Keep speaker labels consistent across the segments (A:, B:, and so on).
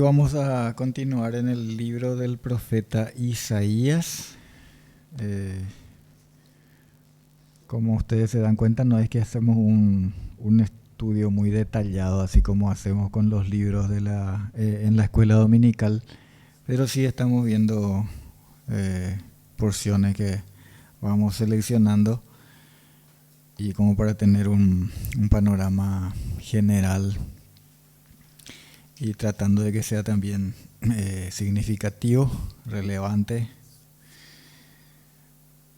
A: vamos a continuar en el libro del profeta Isaías. Como ustedes se dan cuenta, no es que hacemos un estudio muy detallado, así como hacemos con los libros en la escuela dominical, pero sí estamos viendo porciones que vamos seleccionando y como para tener un panorama general y tratando de que sea también significativo, relevante.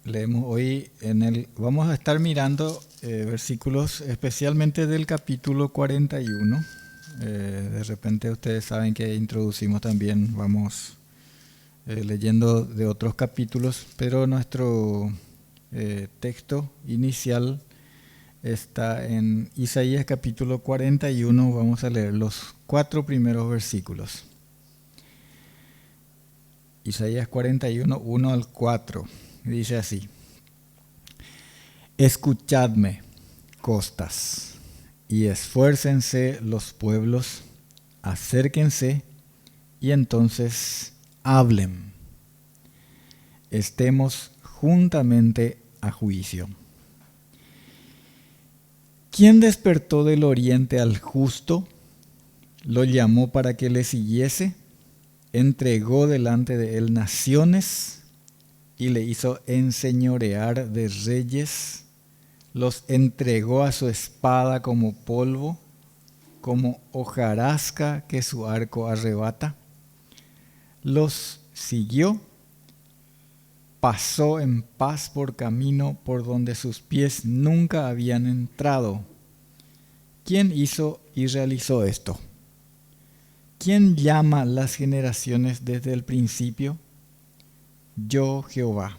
A: Leemos hoy vamos a estar mirando versículos especialmente del capítulo 41. De repente ustedes saben que introducimos también, vamos leyendo de otros capítulos, pero nuestro texto inicial está en Isaías capítulo 41. Vamos a leer los 4 primeros versículos. Isaías 41, 1 al 4. Dice así: Escuchadme, costas, y esfuércense los pueblos, acérquense, y entonces hablen. Estemos juntamente a juicio. ¿Quién despertó del oriente al justo? Lo llamó para que le siguiese, entregó delante de él naciones y le hizo enseñorear de reyes, los entregó a su espada como polvo, como hojarasca que su arco arrebata. Los siguió, pasó en paz por camino por donde sus pies nunca habían entrado. ¿Quién hizo y realizó esto? ¿Quién llama las generaciones desde el principio? Yo, Jehová,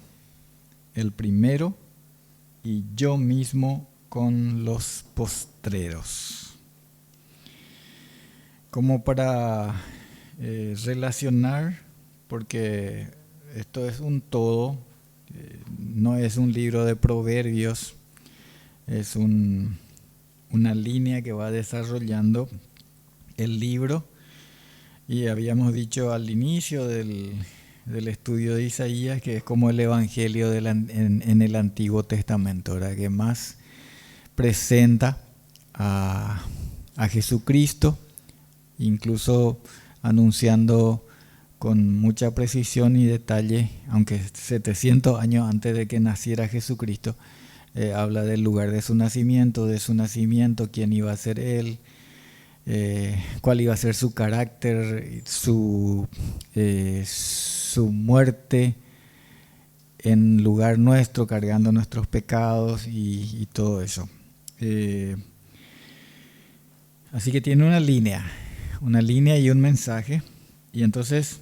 A: el primero, y yo mismo con los postreros. Como para relacionar, porque esto es un todo, no es un libro de proverbios, es una línea que va desarrollando el libro. Y habíamos dicho al inicio del estudio de Isaías que es como el evangelio en el Antiguo Testamento, ¿verdad? Que más presenta a Jesucristo, incluso anunciando con mucha precisión y detalle, aunque 700 años antes de que naciera Jesucristo, habla del lugar de su nacimiento, quién iba a ser él, cuál iba a ser su carácter, su muerte en lugar nuestro, cargando nuestros pecados y todo eso. Así que tiene una línea y un mensaje. Y entonces,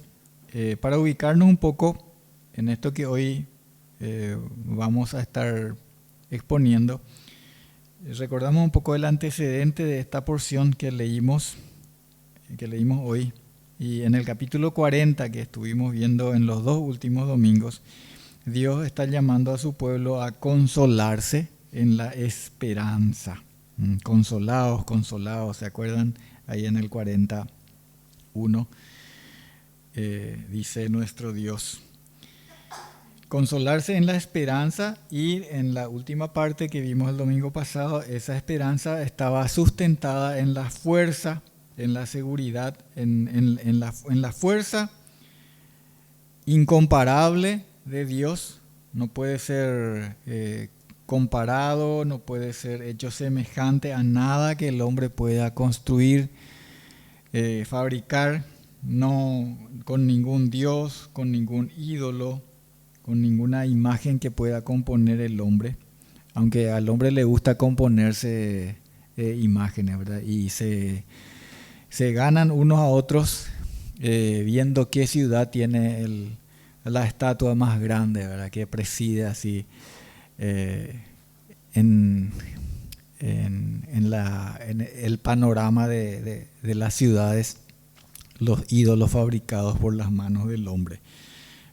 A: para ubicarnos un poco en esto que hoy vamos a estar exponiendo, recordamos un poco el antecedente de esta porción que leímos hoy. Y en el capítulo 40 que estuvimos viendo en los 2 últimos domingos, Dios está llamando a su pueblo a consolarse en la esperanza. Consolados, ¿se acuerdan? Ahí en el 41 dice nuestro Dios. Consolarse en la esperanza, y en la última parte que vimos el domingo pasado, esa esperanza estaba sustentada en la fuerza, en la seguridad, en la fuerza incomparable de Dios. No puede ser comparado, no puede ser hecho semejante a nada que el hombre pueda construir, fabricar, no con ningún Dios, con ningún ídolo, con ninguna imagen que pueda componer el hombre, aunque al hombre le gusta componerse imágenes, ¿verdad? Y se ganan unos a otros viendo qué ciudad tiene la estatua más grande, ¿verdad? Que preside así en el panorama de las ciudades, los ídolos fabricados por las manos del hombre.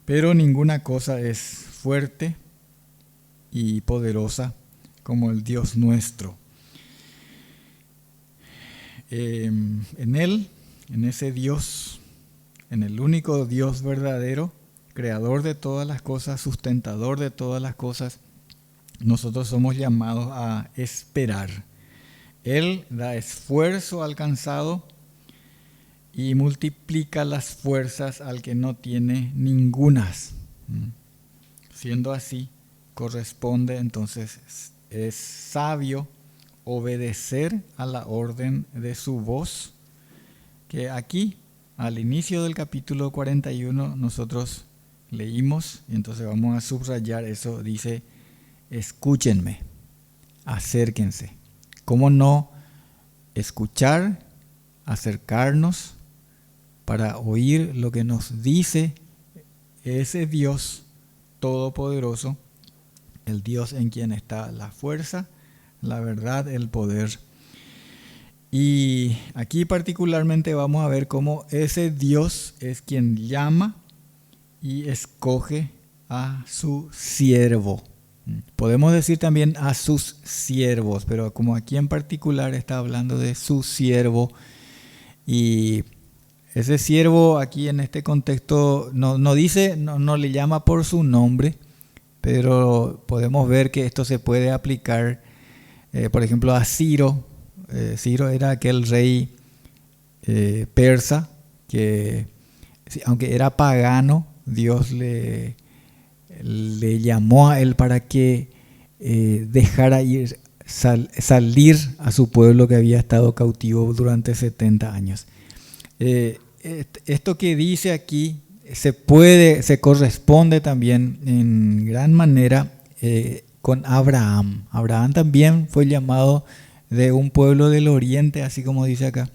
A: Pero ninguna cosa es fuerte y poderosa como el Dios nuestro. En ese Dios en el único Dios verdadero, creador de todas las cosas, sustentador de todas las cosas, nosotros somos llamados a esperar. Él da esfuerzo al cansado y multiplica las fuerzas al que no tiene ningunas. Siendo así, corresponde entonces, es sabio obedecer a la orden de su voz, que aquí, al inicio del capítulo 41, nosotros leímos, y entonces vamos a subrayar eso, dice, escúchenme, acérquense. ¿Cómo no escuchar, acercarnos para oír lo que nos dice ese Dios todopoderoso, el Dios en quien está la fuerza, la verdad, el poder? Y aquí particularmente vamos a ver cómo ese Dios es quien llama y escoge a su siervo. Podemos decir también a sus siervos, pero como aquí en particular está hablando de su siervo, y ese siervo aquí en este contexto no dice, no le llama por su nombre, pero podemos ver que esto se puede aplicar, por ejemplo, a Ciro. Ciro era aquel rey persa que, aunque era pagano, Dios le llamó a él para que dejara salir a su pueblo que había estado cautivo durante 70 años. Esto que dice aquí se corresponde también en gran manera con Abraham. Abraham también fue llamado de un pueblo del oriente, así como dice acá.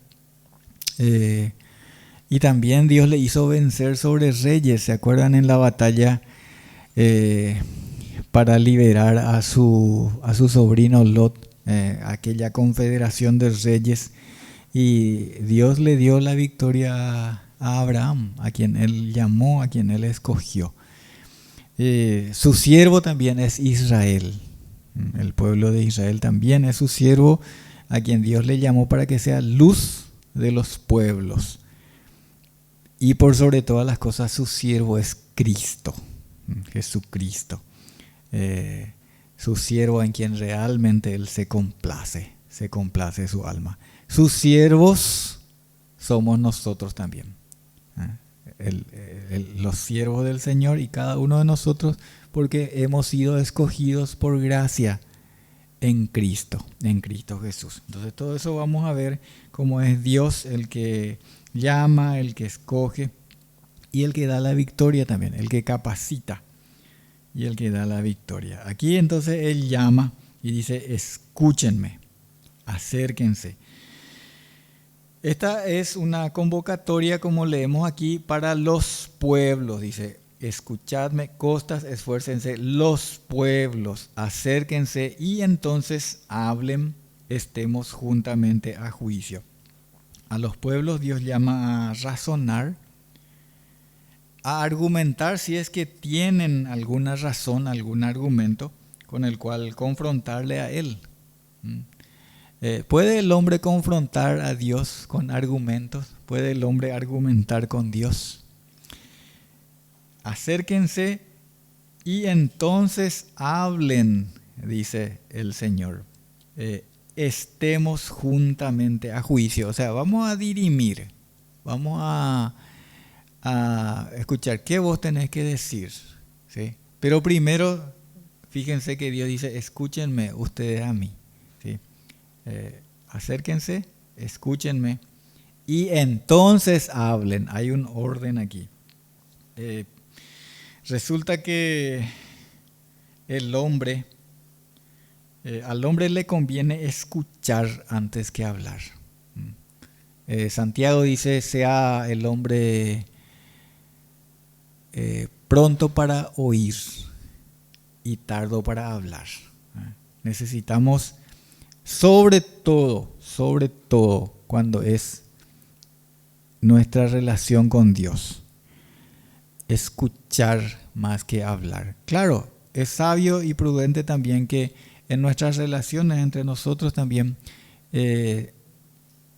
A: Y también Dios le hizo vencer sobre reyes. ¿Se acuerdan en la batalla para liberar a su sobrino Lot, aquella confederación de reyes? Y Dios le dio la victoria a Abraham, a quien él llamó, a quien él escogió. Su siervo también es Israel. El pueblo de Israel también es su siervo, a quien Dios le llamó para que sea luz de los pueblos. Y por sobre todas las cosas, su siervo es Cristo, Jesucristo. Su siervo en quien realmente Él se complace su alma. Sus siervos somos nosotros también. Los siervos del Señor y cada uno de nosotros, porque hemos sido escogidos por gracia en Cristo Jesús. Entonces todo eso vamos a ver cómo es Dios el que llama, el que escoge y el que da la victoria también, el que capacita y el que da la victoria. Aquí entonces Él llama y dice, escúchenme, acérquense. Esta es una convocatoria, como leemos aquí, para los pueblos. Dice, escuchadme, costas, esfuércense, los pueblos, acérquense y entonces hablen, estemos juntamente a juicio. A los pueblos Dios llama a razonar, a argumentar si es que tienen alguna razón, algún argumento con el cual confrontarle a Él. ¿Puede el hombre confrontar a Dios con argumentos? ¿Puede el hombre argumentar con Dios? Acérquense y entonces hablen, dice el Señor. Estemos juntamente a juicio. O sea, vamos a dirimir, vamos a escuchar qué vos tenés que decir, ¿sí? Pero primero, fíjense que Dios dice, escúchenme ustedes a mí, ¿sí? Acérquense, escúchenme y entonces hablen. Hay un orden aquí. Resulta que al hombre le conviene escuchar antes que hablar. Santiago dice, sea el hombre pronto para oír y tardo para hablar. Necesitamos sobre todo cuando es nuestra relación con Dios, escuchar más que hablar. Claro, es sabio y prudente también que en nuestras relaciones entre nosotros también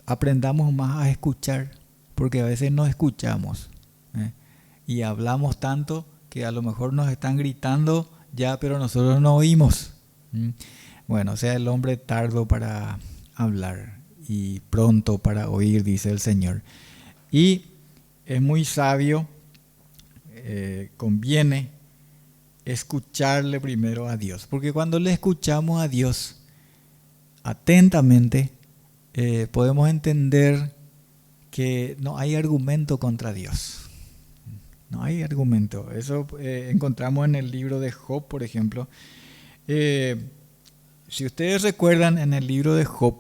A: aprendamos más a escuchar, porque a veces no escuchamos, Y hablamos tanto que a lo mejor nos están gritando ya, pero nosotros no oímos. Bueno, sea el hombre tardo para hablar y pronto para oír, dice el Señor. Y es muy sabio, conviene escucharle primero a Dios, porque cuando le escuchamos a Dios atentamente, podemos entender que no hay argumento contra Dios. No hay argumento. Eso encontramos en el libro de Job, por ejemplo. Si ustedes recuerdan, en el libro de Job,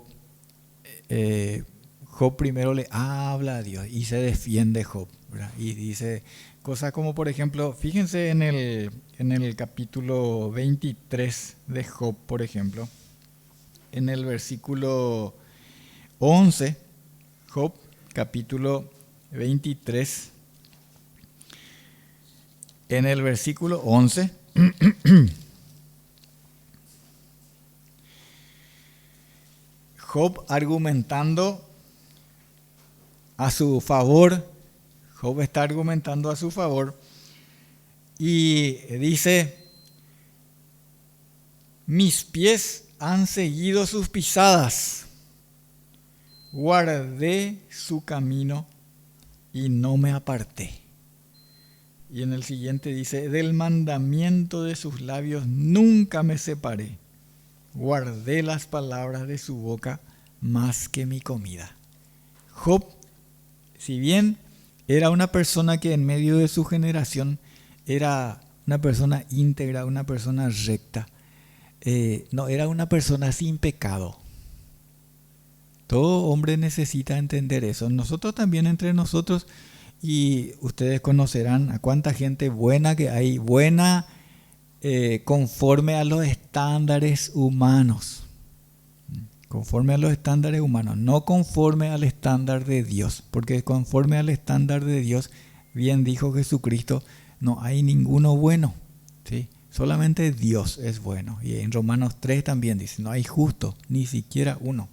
A: Job primero le habla a Dios y se defiende Job, ¿verdad? Y dice cosas como, por ejemplo, fíjense en el capítulo 23 de Job, por ejemplo, en el versículo 11, Job, capítulo 23, en el versículo 11, Job argumentando a su favor, Job está argumentando a su favor y dice: mis pies han seguido sus pisadas, guardé su camino y no me aparté. Y en el siguiente dice: del mandamiento de sus labios nunca me separé, guardé las palabras de su boca más que mi comida. Job, si bien era una persona que en medio de su generación era una persona íntegra, una persona recta, no era una persona sin pecado. Todo hombre necesita entender eso. Nosotros también, entre nosotros, y ustedes conocerán a cuánta gente buena que hay, buena conforme a los estándares humanos. Conforme a los estándares humanos, no conforme al estándar de Dios, porque conforme al estándar de Dios, bien dijo Jesucristo, no hay ninguno bueno, ¿sí? Solamente Dios es bueno. Y en Romanos 3 también dice, no hay justo, ni siquiera uno.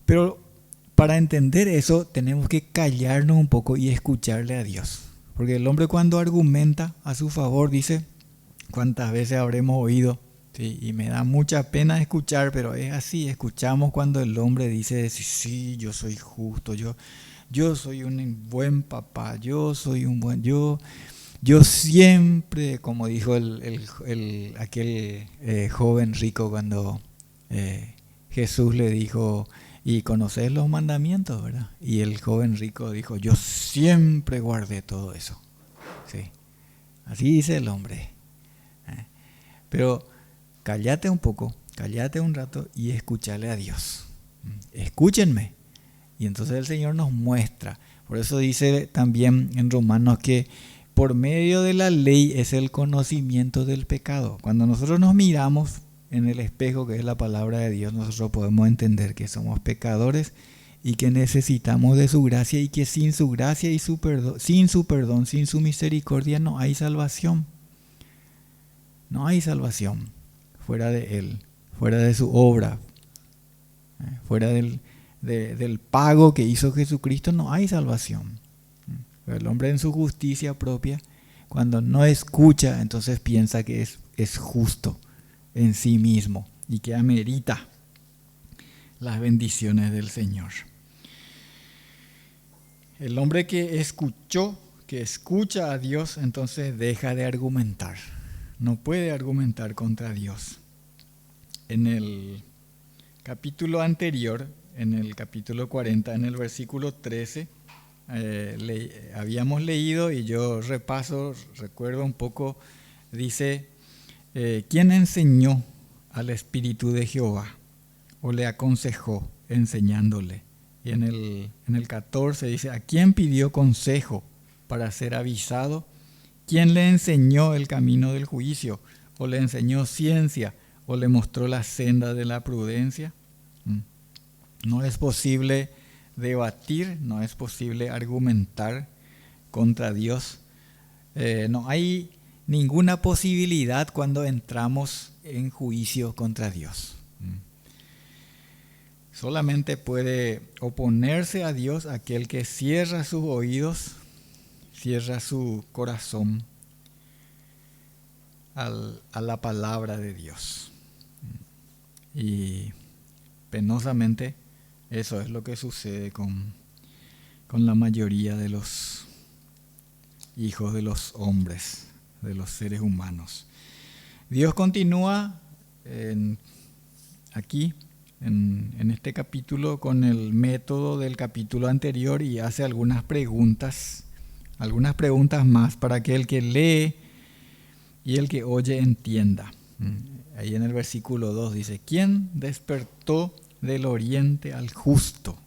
A: Pero para entender eso tenemos que callarnos un poco y escucharle a Dios. Porque el hombre, cuando argumenta a su favor, dice, ¿cuántas veces habremos oído? Sí, y me da mucha pena escuchar, pero es así. Escuchamos cuando el hombre dice, sí, yo soy justo, yo soy un buen papá, yo soy un buen, yo siempre, como dijo aquel joven rico cuando Jesús le dijo, y conocés los mandamientos, ¿verdad? Y el joven rico dijo, yo siempre guardé todo eso. Sí, así dice el hombre. Pero cállate un poco, cállate un rato y escúchale a Dios. Escúchenme. Y entonces el Señor nos muestra. Por eso dice también en Romanos que por medio de la ley es el conocimiento del pecado. Cuando nosotros nos miramos en el espejo, que es la palabra de Dios, nosotros podemos entender que somos pecadores y que necesitamos de su gracia, y que sin su gracia y sin su perdón, sin su misericordia, no hay salvación. No hay salvación fuera de Él, fuera de su obra, fuera del pago que hizo Jesucristo, no hay salvación. El hombre en su justicia propia, cuando no escucha, entonces piensa que es justo en sí mismo y que amerita las bendiciones del Señor. El hombre que escucha a Dios, entonces deja de argumentar. No puede argumentar contra Dios. En el capítulo anterior, en el capítulo 40, en el versículo 13, habíamos leído, y yo recuerdo un poco, dice, ¿quién enseñó al Espíritu de Jehová o le aconsejó enseñándole? Y en el 14 dice, ¿a quién pidió consejo para ser avisado? ¿Quién le enseñó el camino del juicio? ¿O le enseñó ciencia? ¿O le mostró la senda de la prudencia? No es posible debatir, no es posible argumentar contra Dios. No hay ninguna posibilidad cuando entramos en juicio contra Dios. Solamente puede oponerse a Dios aquel que cierra sus oídos, cierra su corazón a la palabra de Dios. Y penosamente eso es lo que sucede con la mayoría de los hijos de los hombres, de los seres humanos. Dios continúa aquí en este capítulo con el método del capítulo anterior y hace algunas preguntas más para que el que lee y el que oye entienda. Ahí en el versículo 2 dice: ¿Quién despertó del oriente al justo?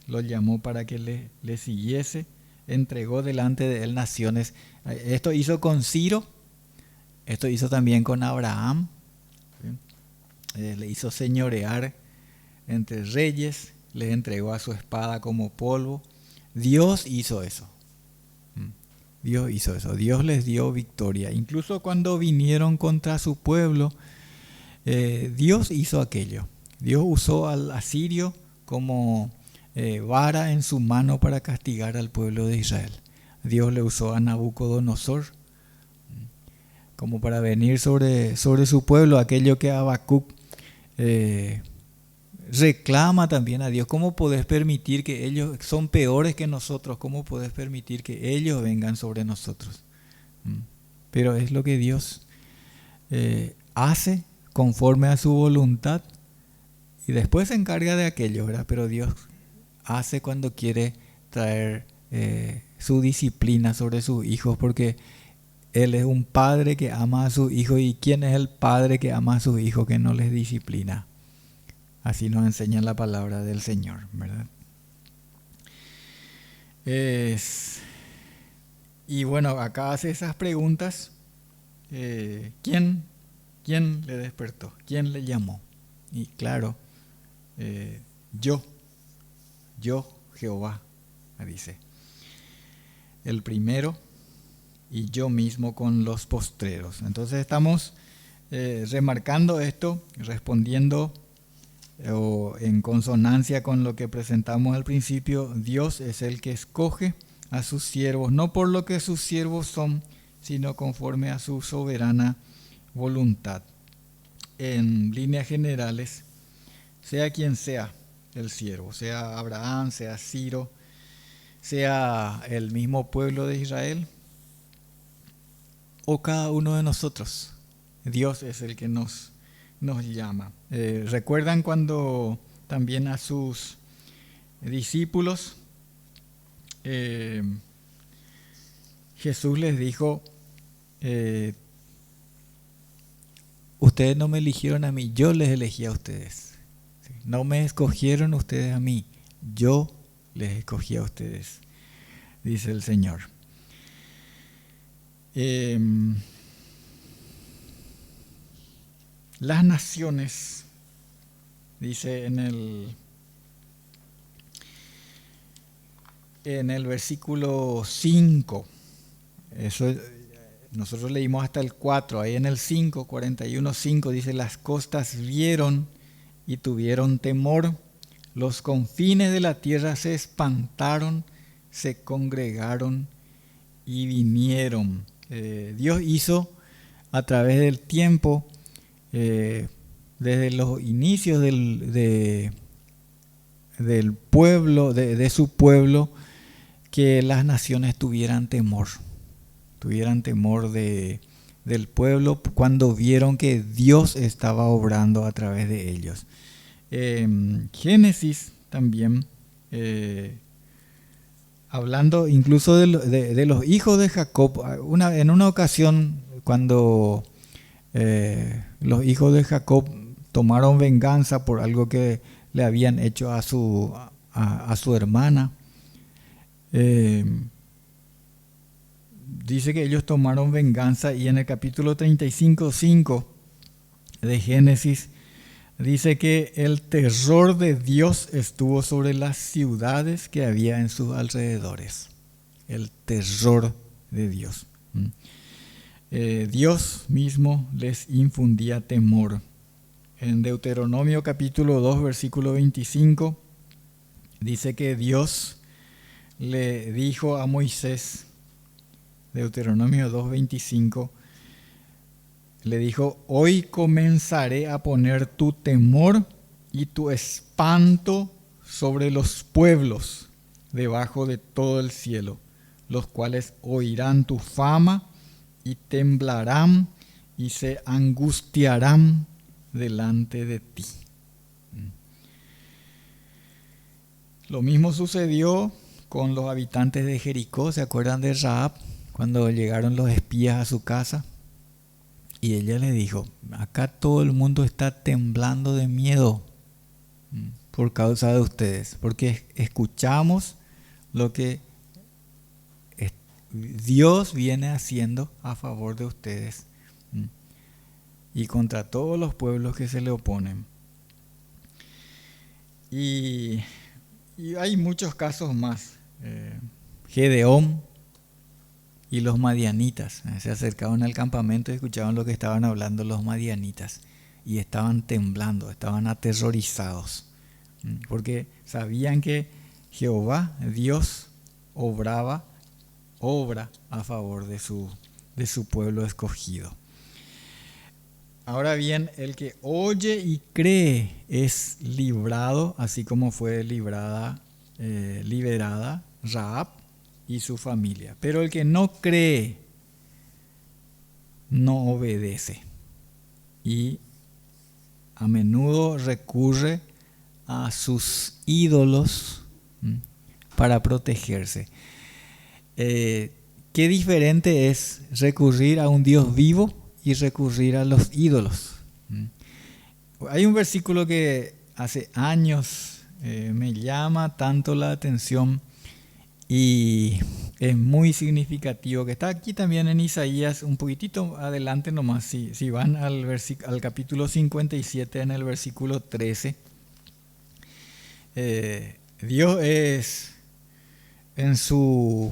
A: Lo llamó para que le siguiese, entregó delante de él naciones. Esto hizo con Ciro, esto hizo también con Abraham, le hizo señorear entre reyes, les entregó a su espada como polvo. Dios hizo eso. Dios hizo eso. Dios les dio victoria. Incluso cuando vinieron contra su pueblo, Dios hizo aquello. Dios usó al asirio como vara en su mano para castigar al pueblo de Israel. Dios le usó a Nabucodonosor como para venir sobre su pueblo, aquello que Habacuc reclama también a Dios. ¿Cómo podés permitir que ellos son peores que nosotros? ¿Cómo podés permitir que ellos vengan sobre nosotros? Pero es lo que Dios hace conforme a su voluntad y después se encarga de aquello, ¿verdad? Pero Dios hace cuando quiere traer su disciplina sobre sus hijos, porque Él es un padre que ama a sus hijos. ¿Y quién es el padre que ama a sus hijos que no les disciplina? Así nos enseña la palabra del Señor, ¿verdad? Y bueno, acá hace esas preguntas. ¿Quién le despertó? ¿Quién le llamó? Y claro, yo, Jehová, dice. El primero y yo mismo con los postreros. Entonces estamos remarcando esto, respondiendo o en consonancia con lo que presentamos al principio. Dios es el que escoge a sus siervos, no por lo que sus siervos son, sino conforme a su soberana voluntad. En líneas generales, sea quien sea el siervo, sea Abraham, sea Ciro, sea el mismo pueblo de Israel, o cada uno de nosotros, Dios es el que nos llama. ¿Recuerdan cuando también a sus discípulos Jesús les dijo: ustedes no me eligieron a mí, yo les elegí a ustedes. No me escogieron ustedes a mí, yo les escogí a ustedes, dice el Señor. Las naciones, dice en el versículo 5, eso nosotros leímos hasta el 4, ahí en el 5, 41:5 dice: las costas vieron y tuvieron temor, los confines de la tierra se espantaron, se congregaron y vinieron. Dios hizo a través del tiempo, desde los inicios del pueblo, de su pueblo, que las naciones tuvieran temor del pueblo cuando vieron que Dios estaba obrando a través de ellos. Génesis también, hablando incluso de los hijos de Jacob, en una ocasión cuando los hijos de Jacob tomaron venganza por algo que le habían hecho a su hermana, dice que ellos tomaron venganza, y en el capítulo 35:5 de Génesis dice que el terror de Dios estuvo sobre las ciudades que había en sus alrededores. El terror de Dios. Dios mismo les infundía temor En Deuteronomio capítulo 2, versículo 25, dice que Dios le dijo a Moisés, Deuteronomio 2:25, le dijo: hoy comenzaré a poner tu temor y tu espanto sobre los pueblos debajo de todo el cielo, los cuales oirán tu fama y temblarán y se angustiarán delante de ti. Lo mismo sucedió con los habitantes de Jericó. ¿Se acuerdan de Rahab? Cuando llegaron los espías a su casa y ella le dijo: acá todo el mundo está temblando de miedo por causa de ustedes, porque escuchamos lo que Dios viene haciendo a favor de ustedes y contra todos los pueblos que se le oponen. Y hay muchos casos más. Gedeón y los madianitas se acercaban al campamento y escuchaban lo que estaban hablando los madianitas y estaban temblando, estaban aterrorizados, porque sabían que Jehová, Dios, obra a favor de su pueblo escogido. Ahora bien, el que oye y cree es librado, así como fue liberada Rahab y su familia. Pero el que no cree, no obedece y a menudo recurre a sus ídolos para protegerse. Qué diferente es recurrir a un Dios vivo y recurrir a los ídolos. Hay un versículo que hace años me llama tanto la atención y es muy significativo, que está aquí también en Isaías, un poquitito adelante nomás, si van al capítulo 57 en el versículo 13. Dios es en su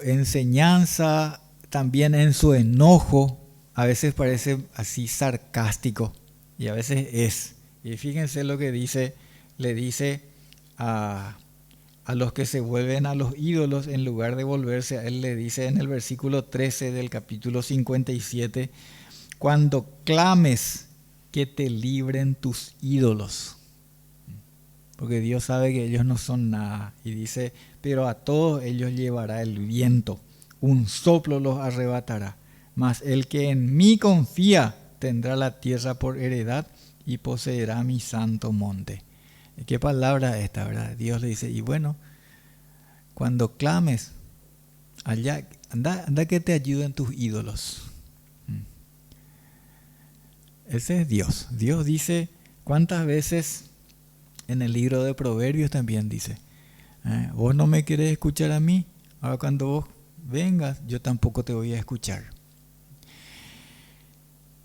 A: enseñanza, también en su enojo, a veces parece así sarcástico y a veces es. Y fíjense lo que le dice a los que se vuelven a los ídolos en lugar de volverse a él. Le dice en el versículo 13 del capítulo 57: cuando clames, que te libren tus ídolos. Porque Dios sabe que ellos no son nada. Y dice: pero a todos ellos llevará el viento, un soplo los arrebatará. Mas el que en mí confía tendrá la tierra por heredad y poseerá mi santo monte. ¿Qué palabra esta, verdad? Dios le dice: y bueno, cuando clames, allá, anda que te ayuden tus ídolos. Ese es Dios. Dios dice, ¿cuántas veces en el libro de Proverbios también dice: vos no me querés escuchar a mí, ahora cuando vos vengas yo tampoco te voy a escuchar?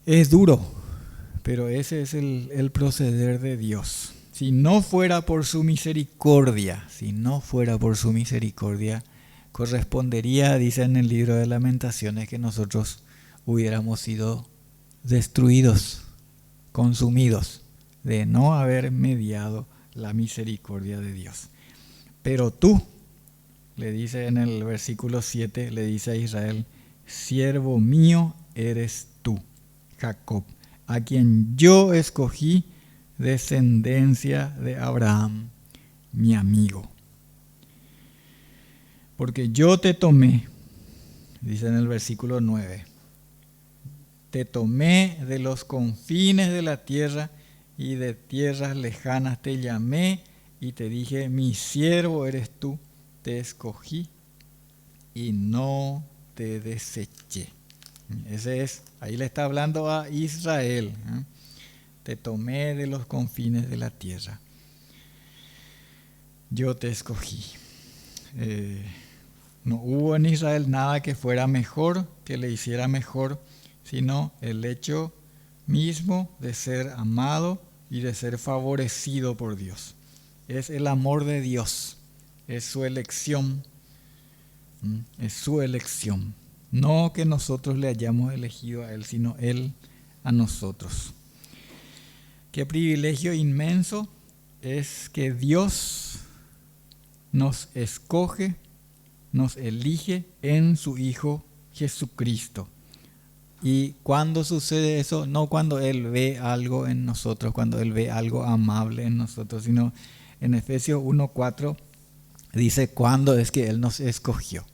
A: Es duro, pero ese es el proceder de Dios. Si no fuera por su misericordia, correspondería, dice en el libro de Lamentaciones, que nosotros hubiéramos sido destruidos, consumidos, de no haber mediado la misericordia de Dios. Pero tú, le dice en el versículo 7, le dice a Israel: siervo mío eres tú, Jacob, a quien yo escogí, descendencia de Abraham, mi amigo. Porque yo te tomé, dice en el versículo 9, te tomé de los confines de la tierra y de tierras lejanas te llamé y te dije: mi siervo eres tú, te escogí y no te deseché. Ahí le está hablando a Israel. Te tomé de los confines de la tierra. Yo te escogí. No hubo en Israel nada que fuera mejor, que le hiciera mejor, sino el hecho mismo de ser amado y de ser favorecido por Dios. Es el amor de Dios, es su elección, No que nosotros le hayamos elegido a Él, sino Él a nosotros. Qué privilegio inmenso es que Dios nos escoge, nos elige en su Hijo Jesucristo. Y cuando sucede eso, no cuando Él ve algo en nosotros, cuando Él ve algo amable en nosotros, sino en Efesios 1:4 dice cuándo es que Él nos escogió.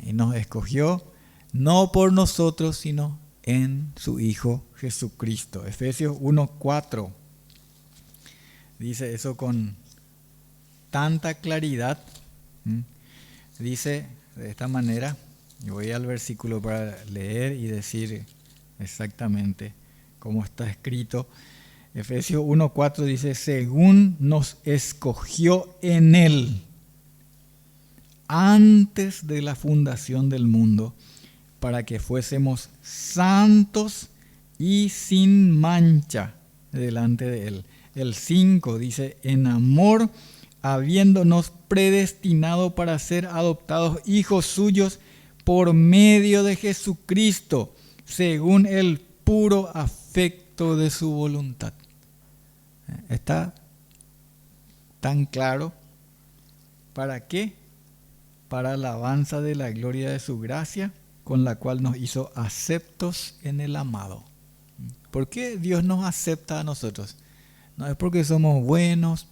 A: Y nos escogió no por nosotros, sino en su Hijo Jesucristo. Efesios 1:4 dice eso con tanta claridad. Dice de esta manera, y voy al versículo para leer y decir exactamente cómo está escrito. Efesios 1:4 dice, según nos escogió en Él antes de la fundación del mundo, para que fuésemos santos y sin mancha delante de Él. El 5 dice, en amor, habiéndonos predestinado para ser adoptados hijos suyos por medio de Jesucristo, según el puro afecto de su voluntad. ¿Está tan claro? ¿Para qué? Para alabanza de la gloria de su gracia, con la cual nos hizo aceptos en el amado. ¿Por qué Dios nos acepta a nosotros? No es porque somos buenos,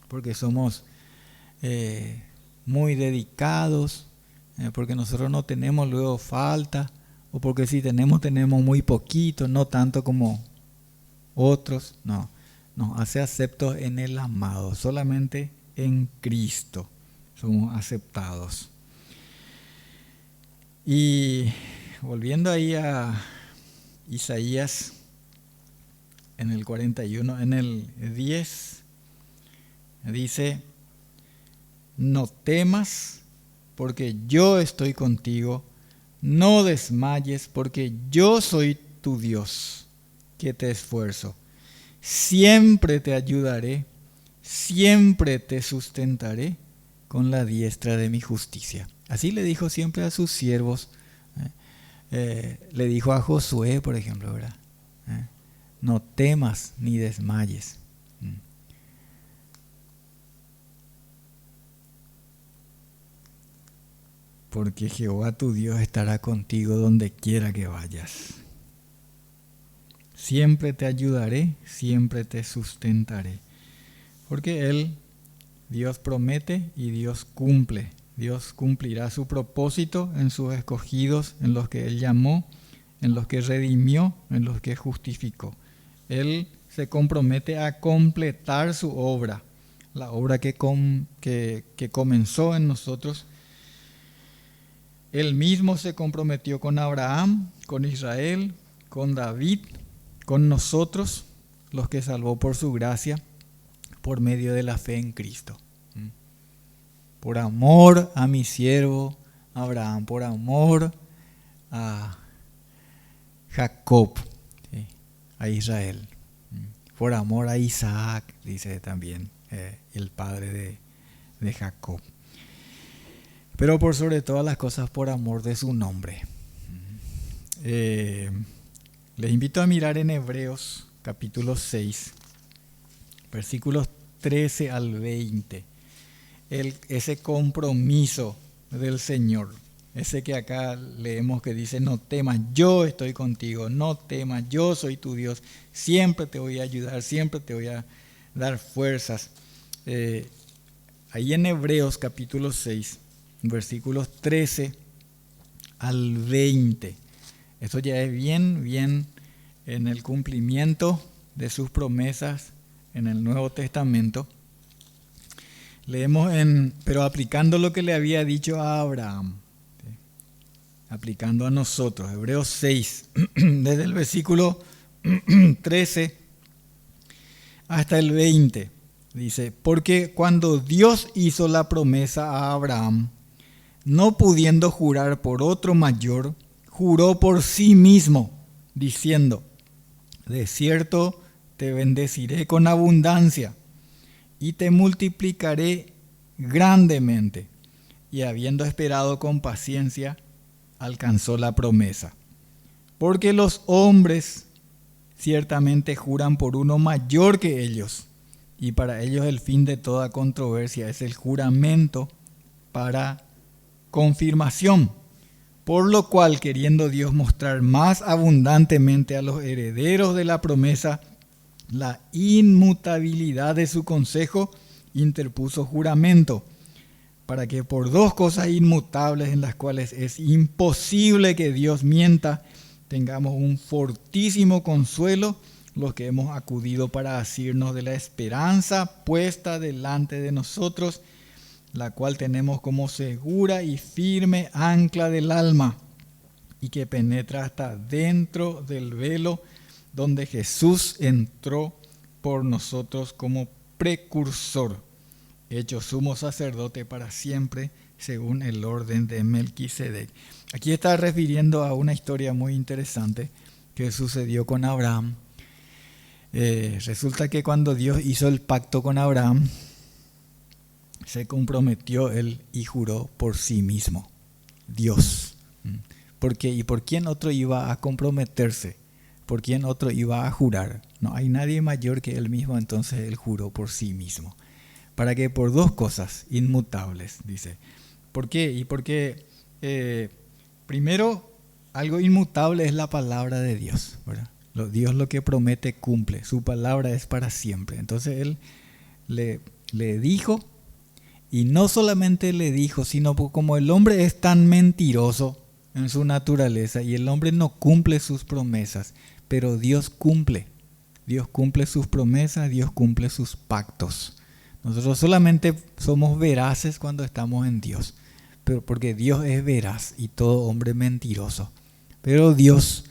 A: porque somos muy dedicados, porque nosotros no tenemos luego falta, o porque si tenemos muy poquito, no tanto como otros. No, nos hace aceptos en el amado, solamente en Cristo somos aceptados. Y volviendo ahí a Isaías, en el 41, en el 10, dice, no temas, porque yo estoy contigo, no desmayes, porque yo soy tu Dios, que te esfuerzo. Siempre te ayudaré, siempre te sustentaré con la diestra de mi justicia. Así le dijo siempre a sus siervos. Le dijo a Josué, por ejemplo, ¿verdad? No temas ni desmayes. Porque Jehová tu Dios estará contigo donde quiera que vayas. Siempre te ayudaré, siempre te sustentaré. Porque Él, Dios promete y Dios cumple. Dios cumplirá su propósito en sus escogidos, en los que Él llamó, en los que redimió, en los que justificó. Él se compromete a completar su obra, la obra que comenzó en nosotros. Él mismo se comprometió con Abraham, con Israel, con David, con nosotros, los que salvó por su gracia, por medio de la fe en Cristo. Por amor a mi siervo Abraham, por amor a Jacob, ¿sí? A Israel, por amor a Isaac, dice también el padre de Jacob. Pero por sobre todas las cosas, por amor de su nombre. Les invito a mirar en Hebreos capítulo 6, versículos 13 al 20. Ese compromiso del Señor, ese que acá leemos que dice, no temas, yo estoy contigo, no temas, yo soy tu Dios, siempre te voy a ayudar, siempre te voy a dar fuerzas. Ahí en Hebreos capítulo 6, versículos 13 al 20, esto ya es bien en el cumplimiento de sus promesas en el Nuevo Testamento. Leemos pero aplicando lo que le había dicho a Abraham, ¿sí? Aplicando a nosotros, Hebreos 6, desde el versículo 13 hasta el 20, dice, porque cuando Dios hizo la promesa a Abraham, no pudiendo jurar por otro mayor, juró por sí mismo, diciendo, de cierto te bendeciré con abundancia, y te multiplicaré grandemente. Y habiendo esperado con paciencia, alcanzó la promesa. Porque los hombres ciertamente juran por uno mayor que ellos, y para ellos el fin de toda controversia es el juramento para confirmación. Por lo cual, queriendo Dios mostrar más abundantemente a los herederos de la promesa la inmutabilidad de su consejo, interpuso juramento, para que por dos cosas inmutables en las cuales es imposible que Dios mienta, tengamos un fortísimo consuelo los que hemos acudido para asirnos de la esperanza puesta delante de nosotros, la cual tenemos como segura y firme ancla del alma, y que penetra hasta dentro del velo donde Jesús entró por nosotros como precursor, hecho sumo sacerdote para siempre, según el orden de Melquisedec. Aquí está refiriendo a una historia muy interesante que sucedió con Abraham. Resulta que cuando Dios hizo el pacto con Abraham, se comprometió él y juró por sí mismo, Dios. ¿Y por quién otro iba a comprometerse? ¿Por quién otro iba a jurar? No hay nadie mayor que él mismo, entonces él juró por sí mismo. Para que por dos cosas inmutables, dice. ¿Por qué? Y porque primero, algo inmutable es la palabra de Dios, ¿verdad? Dios lo que promete cumple, su palabra es para siempre. Entonces él le dijo, y no solamente le dijo, sino como el hombre es tan mentiroso en su naturaleza y el hombre no cumple sus promesas, pero Dios cumple sus promesas, Dios cumple sus pactos. Nosotros solamente somos veraces cuando estamos en Dios, pero porque Dios es veraz y todo hombre mentiroso. Pero Dios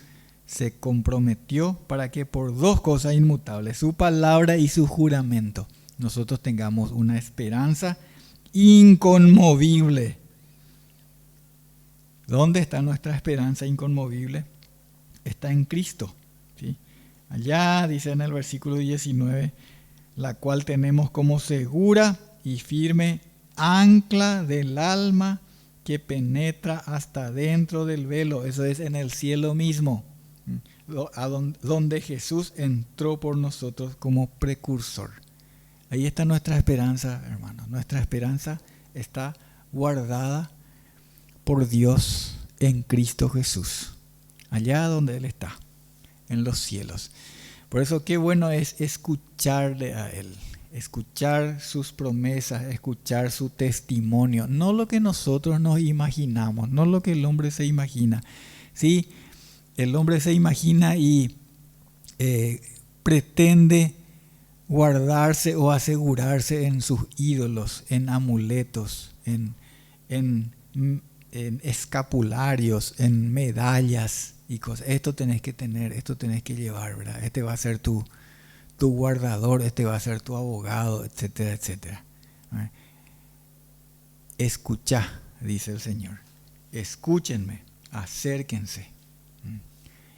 A: se comprometió para que por dos cosas inmutables, su palabra y su juramento, nosotros tengamos una esperanza inconmovible. ¿Dónde está nuestra esperanza inconmovible? Está en Cristo, ¿sí? Allá dice en el versículo 19, la cual tenemos como segura y firme ancla del alma que penetra hasta dentro del velo. Eso es en el cielo mismo, donde Jesús entró por nosotros como precursor. Ahí está nuestra esperanza, hermanos. Nuestra esperanza está guardada por Dios en Cristo Jesús, allá donde Él está, en los cielos. Por eso qué bueno es escucharle a Él, escuchar sus promesas, escuchar su testimonio, no lo que nosotros nos imaginamos, no lo que el hombre se imagina. Sí, el hombre se imagina y pretende guardarse o asegurarse en sus ídolos, en amuletos, en escapularios, en medallas y cosas. Esto tenés que tener, esto tenés que llevar, ¿verdad? Este va a ser tu guardador, este va a ser tu abogado, etcétera, etcétera. Escuchá, dice el Señor. Escúchenme, acérquense.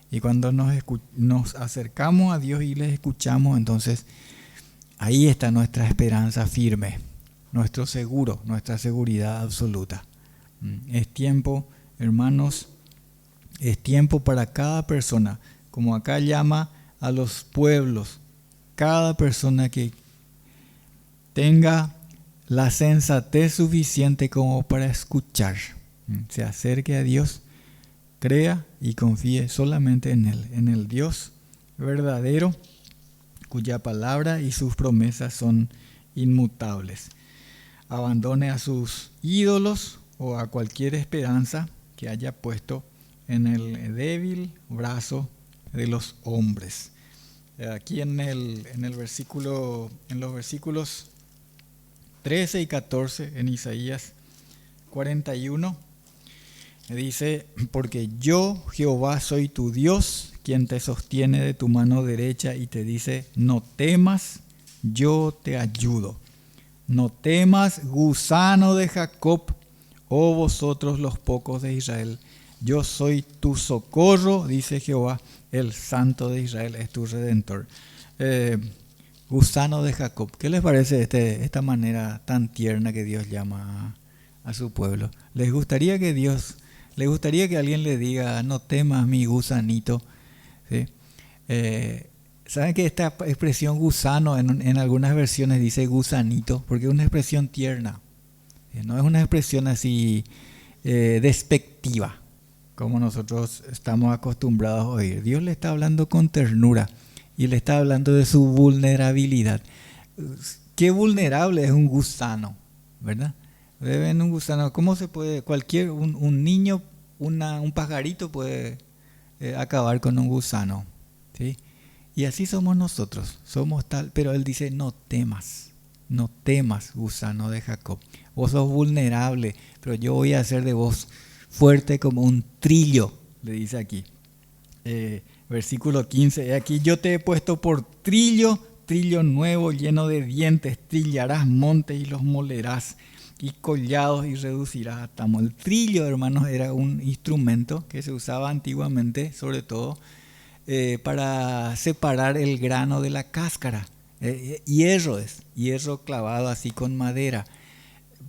A: Y cuando nos acercamos a Dios y les escuchamos, entonces ahí está nuestra esperanza firme, nuestro seguro, nuestra seguridad absoluta. Es tiempo, hermanos, es tiempo para cada persona, como acá llama a los pueblos, cada persona que tenga la sensatez suficiente como para escuchar, se acerque a Dios, crea y confíe solamente en Él, en el Dios verdadero, cuya palabra y sus promesas son inmutables. Abandone a sus ídolos o a cualquier esperanza que haya puesto en el débil brazo de los hombres. Aquí en los versículos 13 y 14 en Isaías 41 dice: porque yo, Jehová, soy tu Dios, quien te sostiene de tu mano derecha y te dice: no temas, yo te ayudo. No temas, gusano de Jacob, oh vosotros los pocos de Israel. Yo soy tu socorro, dice Jehová, el Santo de Israel es tu Redentor. Gusano de Jacob. ¿Qué les parece esta manera tan tierna que Dios llama a su pueblo? ¿Les gustaría que Dios ¿Le gustaría que alguien le diga, no temas mi gusanito? ¿Sí? ¿Saben que esta expresión gusano en algunas versiones dice gusanito? Porque es una expresión tierna. No es una expresión así despectiva, como nosotros estamos acostumbrados a oír. Dios le está hablando con ternura y le está hablando de su vulnerabilidad. Qué vulnerable es un gusano, ¿verdad? Ven un gusano, ¿cómo se puede? Un niño, un pajarito puede acabar con un gusano, ¿sí? Y así somos nosotros, somos tal, pero él dice, no temas, no temas, gusano de Jacob. Vos sos vulnerable, pero yo voy a hacer de vos fuerte como un trillo, le dice aquí. Versículo 15, aquí yo te he puesto por trillo, trillo nuevo lleno de dientes, trillarás montes y los molerás, y collados y reducirás a tamo. El trillo, hermanos, era un instrumento que se usaba antiguamente, sobre todo para separar el grano de la cáscara. Hierro clavado así con madera.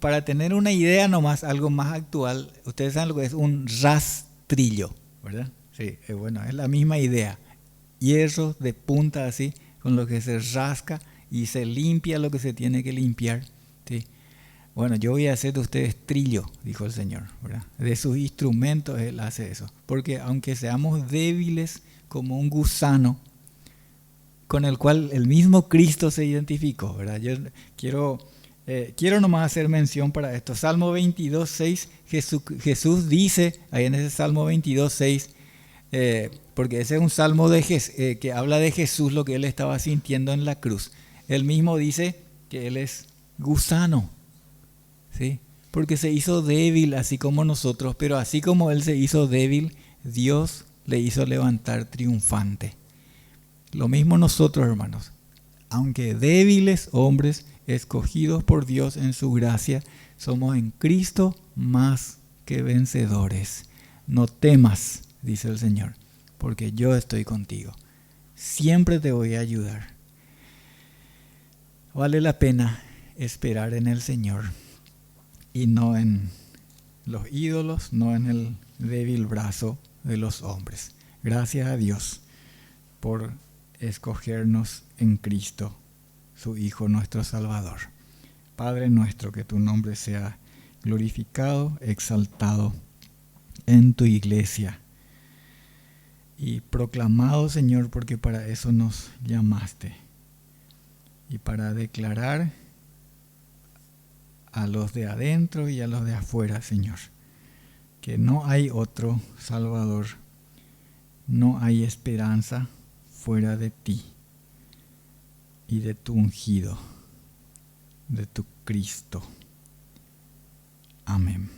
A: Para tener una idea nomás, algo más actual, ustedes saben lo que es un rastrillo, ¿verdad? Sí, bueno, es la misma idea. Hierro de punta así, con lo que se rasca y se limpia lo que se tiene que limpiar, ¿sí? Bueno, yo voy a hacer de ustedes trillo, dijo el Señor, ¿verdad? De sus instrumentos Él hace eso. Porque aunque seamos débiles como un gusano, con el cual el mismo Cristo se identificó, ¿verdad? Yo quiero nomás hacer mención para esto. Salmo 22.6, Jesús dice, ahí en ese Salmo 22.6, porque ese es un salmo que habla de Jesús, lo que Él estaba sintiendo en la cruz. Él mismo dice que Él es gusano, ¿sí? Porque se hizo débil así como nosotros, pero así como Él se hizo débil, Dios le hizo levantar triunfante. Lo mismo nosotros, hermanos, aunque débiles hombres escogidos por Dios en su gracia, somos en Cristo más que vencedores. No temas, dice el Señor, porque yo estoy contigo. Siempre te voy a ayudar. Vale la pena esperar en el Señor y no en los ídolos, no en el débil brazo de los hombres. Gracias a Dios por escogernos en Cristo, su Hijo, nuestro Salvador. Padre nuestro, que tu nombre sea glorificado, exaltado en tu iglesia y proclamado, Señor, porque para eso nos llamaste y para declarar a los de adentro y a los de afuera, Señor, que no hay otro Salvador, no hay esperanza fuera de ti y de tu ungido, de tu Cristo. Amén.